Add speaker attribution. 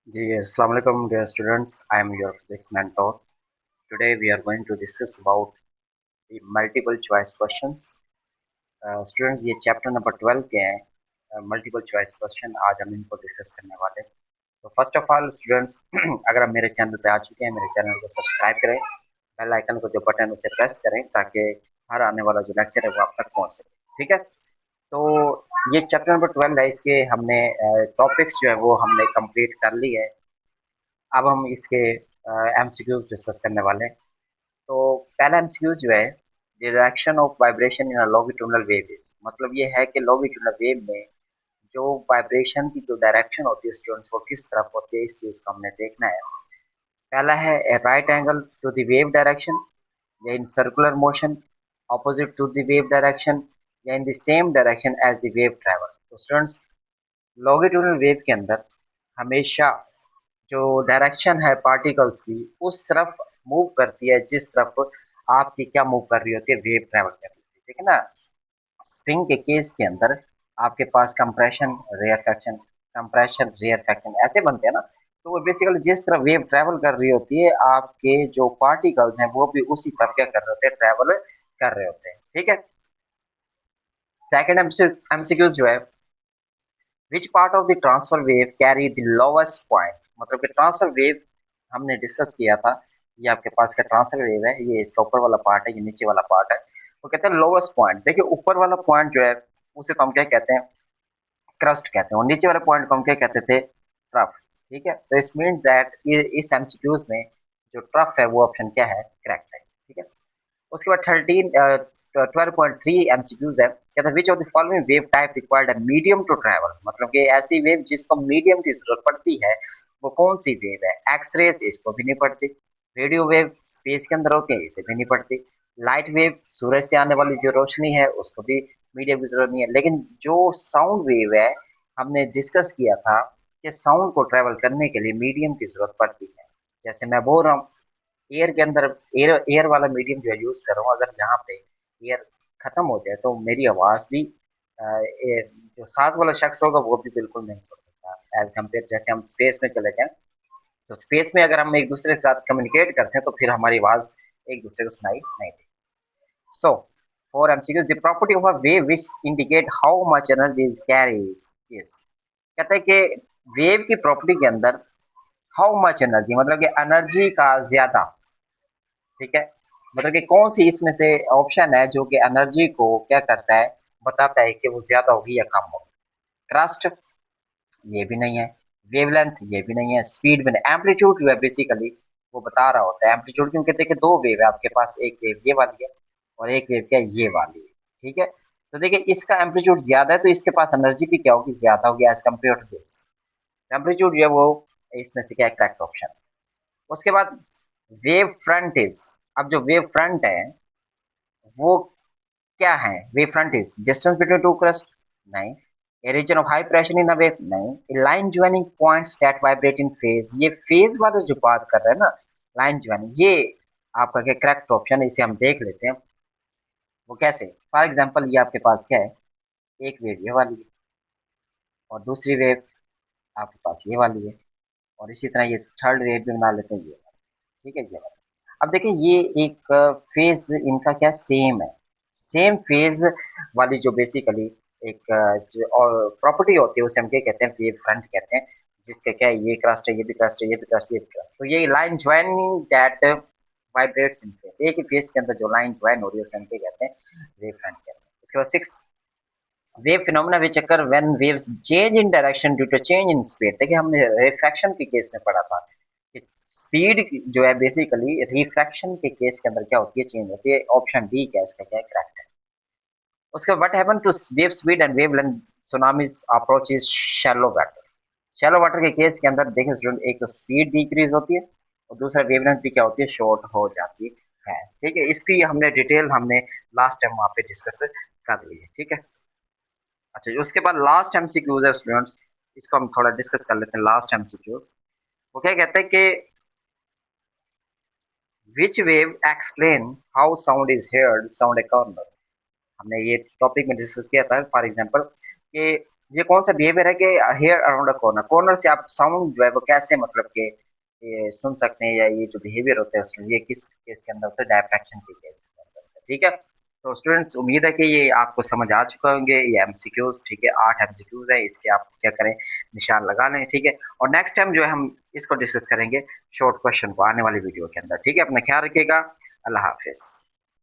Speaker 1: Ji, Assalamu alaikum dear students. I am your physics mentor. Today we are going to discuss about the multiple choice questions. Students ये chapter number 12 के हैं multiple choice question आज हम इनको discuss करने वाले हैं। तो फर्स्ट ऑफ ऑल स्टूडेंट्स अगर आप मेरे चैनल पे आ चुके हैं मेरे चैनल को सब्सक्राइब करें, बेल आइकन को जो बटन उसे प्रेस करें ताकि हर आने वाला जो लेक्चर है वो आप तक पहुंच सके। ठीक है, तो ये चैप्टर नंबर 12 है, इसके हमने टॉपिक्स जो है वो हमने कंप्लीट कर ली है। अब हम इसके एमसीक्यूज डिस्कस करने वाले हैं। तो पहला एमसीक्यू जो है, direction of vibration in a longitudinal wave is, मतलब ये है कि लॉन्गिट्यूडिनल वेव में जो वाइब्रेशन की जो डायरेक्शन होती है स्टूडेंट्स वो किस तरफ होती है, इस चीज को हमने देखना है। पहला है a right angle to the wave direction, या in circular motion opposite to the wave direction, या in the same direction as the wave travel. तो स्टूडेंट्स लॉन्गिट्यूडिनल वेव के अंदर हमेशा जो डायरेक्शन है पार्टिकल्स की उस तरफ मूव करती है जिस तरफ आपकी क्या मूव कर रही होती है, वेव ट्रैवल कर रही होती है। ठीक है ना। स्प्रिंग के केस के अंदर आपके पास कंप्रेशन रेयर फैक्शन ऐसे बनते हैं ना। तो वो बेसिकली जिस तरह वेव ट्रैवल कर रही होती है आपके जो पार्टिकल्स हैं वो भी उसी तरफ क्या कर रहे होते हैं, ट्रैवल कर रहे होते हैं। ठीक है। सेकंड एमसीक्यूज जो है, which part of the transfer wave carry the lowest point, मतलब कि ट्रांसफर वेव हमने डिस्कस किया था। ये आपके पास का ट्रांसफर वेव है, ये इसका ऊपर वाला पार्ट है, ये नीचे वाला पार्ट है। वो कहते हैं लोवेस्ट पॉइंट। देखिए ऊपर वाला पॉइंट जो है उसे तो हम क्या कहते हैं, क्रस्ट कहते हैं, और नीचे वाले पॉइंट को हम क्या कहते थे, ट्रफ। ठीक है, तो इस मीन दैट इस एमसीक्यूज में जो ट्रफ है वो ऑप्शन क्या है, करेक्ट है। ठीक है। उसके बाद 12.3 एमसीक्यूज है, कहता है which of the following wave type required a medium to travel, मतलब कि ऐसी वेव जिसको मीडियम की जरूरत पड़ती है वो कौन सी वेव है। एक्सरेज इसको भी नहीं पड़ती, रेडियो वेव स्पेस के अंदर होती है इसे भी नहीं पड़ती, लाइट वेव सूरज से आने वाली जो रोशनी है उसको भी मीडियम की जरूरत नहीं है। लेकिन जो साउंड वेव है हमने डिस्कस किया था कि साउंड को ट्रेवल करने के लिए मीडियम की जरूरत पड़ती है। जैसे मैं बोल रहा हूँ एयर के अंदर, एयर एयर वाला मीडियम जो है यूज कर रहा हूँ, अगर यहाँ पे एयर खत्म हो जाए तो मेरी आवाज भी जो साथ वाला शख्स होगा वो भी बिल्कुल नहीं सुन सकता एज कम्पेयर जैसे हम स्पेस में चले जाएं। तो स्पेस में अगर हम एक दूसरे के साथ कम्युनिकेट करते हैं तो फिर हमारी आवाज एक दूसरे को सुनाई नहीं देती। So for MCQs the property of a wave which indicate how much energy is carries is, कहते हैं कि वेव की प्रॉपर्टी के अंदर हाउ मच एनर्जी मतलब कि एनर्जी का ज्यादा। ठीक है, मतलब कि कौन सी इसमें से ऑप्शन है जो कि एनर्जी को क्या करता है, बताता है कि वो ज्यादा होगी या कम होगी। क्रस्ट ये भी नहीं है, वेवलेंथ ये भी नहीं है, स्पीड भी नहीं, एम्पलीट्यूड जो है बेसिकली वो बता रहा होता है एम्पलीट्यूड, क्योंकि देखिए दो वेव है आपके पास, एक वेव ये वाली है और एक वेव क्या ये वाली है। ठीक है, तो देखिए इसका एम्पलीट्यूड ज्यादा है तो इसके पास एनर्जी भी क्या होगी, ज्यादा होगी as compare to this. Amplitude जो है वो इसमें से क्या करेक्ट ऑप्शन। उसके बाद वेव फ्रंट इज, अब जो वेव फ्रंट है वो क्या है, wave front is distance between two crust, नहीं। A region of high pressure in a wave, नहीं। A line joining points that vibrate in phase, ये फेज वाले जो बात कर रहे हैं ना, लाइन ज्वाइनिंग, ये आपका क्या करेक्ट ऑप्शन है, इसे हम देख लेते हैं। वो कैसे, फॉर एग्जांपल ये आपके पास क्या है, एक वेव ये वाली है और दूसरी वेव आपके पास ये वाली है, और इसी तरह ये थर्ड वेव भी बना लेते हैं ये वाली। ठीक है, ये वाली। अब देखिए ये एक फेज इनका क्या सेम है, सेम फेज वाली जो बेसिकली एक और प्रॉपर्टी होती है उसे हम क्या कहते हैं, वेव फ्रंट कहते हैं। जिसका क्या है, ये क्रस्ट है, ये भी क्रस्ट है, ये भी क्रस्ट, ये भी क्रस्ट, तो ये line joining that vibrates in face, एक ही फेस के अंदर जो लाइन ज्वाइन हो रही है उसे हम क्या कहते हैं, वेव फ्रंट कहते हैं। उसके बाद 6, wave phenomena which occur when waves change in direction due to change in speed. देखिए हमने रिफ्रैक्शन के केस में पढ़ा था कि स्पीड जो है बेसिकली रिफ्रैक्शन के केस के अंदर क्या होती है, चेंज होती है। ऑप्शन डी क्या है इसका, क्या है करेक्ट है। उसके what happen to wave speed and wave length tsunamis approach is shallow water. Shallow water के केस के अंदर देखिए स्टूडेंट, एक तो स्पीड डिक्रीज होती है और दूसरा वेवलेंथ भी क्या होती है, शॉर्ट हो जाती है। ठीक है, इसकी हमने डिटेल हमने लास्ट टाइम वहां पे डिस्कस कर ली है। ठीक है। अच्छा जी, उसके बाद लास्ट एमसीक्यूज है स्टूडेंट्स, इसको हम थोड़ा डिस्कस कर लेते हैं। लास्ट एमसीक्यूज वो क्या कहते हैं कि which wave explain how sound is heard sound a corner. हमने ये टॉपिक में डिस्कस किया था। फॉर एग्जांपल कि ये कौन सा बिहेवियर है कि hear around a corner, corner से आप साउंड जो है वो कैसे मतलब कि ये सुन सकते हैं, या ये जो बिहेवियर होता है उसमें ये किस केस के अंदर होता है, डायफ्रैक्शन के केस के अंदर होता है, ठीक है। तो स्टूडेंट्स उम्मीद है कि ये आपको समझ आ चुका होंगे, ये एमसीक्यूज, ठीक है, 8 एमसीक्यूज है, इसके आप क्या करें, निशान लगा लें, ठीक है। और नेक्स्ट टाइम जो है हम इसको डिस्कस करेंगे शॉर्ट क्वेश्चन को आने वाली वीडियो के अंदर, ठीक है। अपना ख्याल रखिएगा, अल्लाह हाफिज।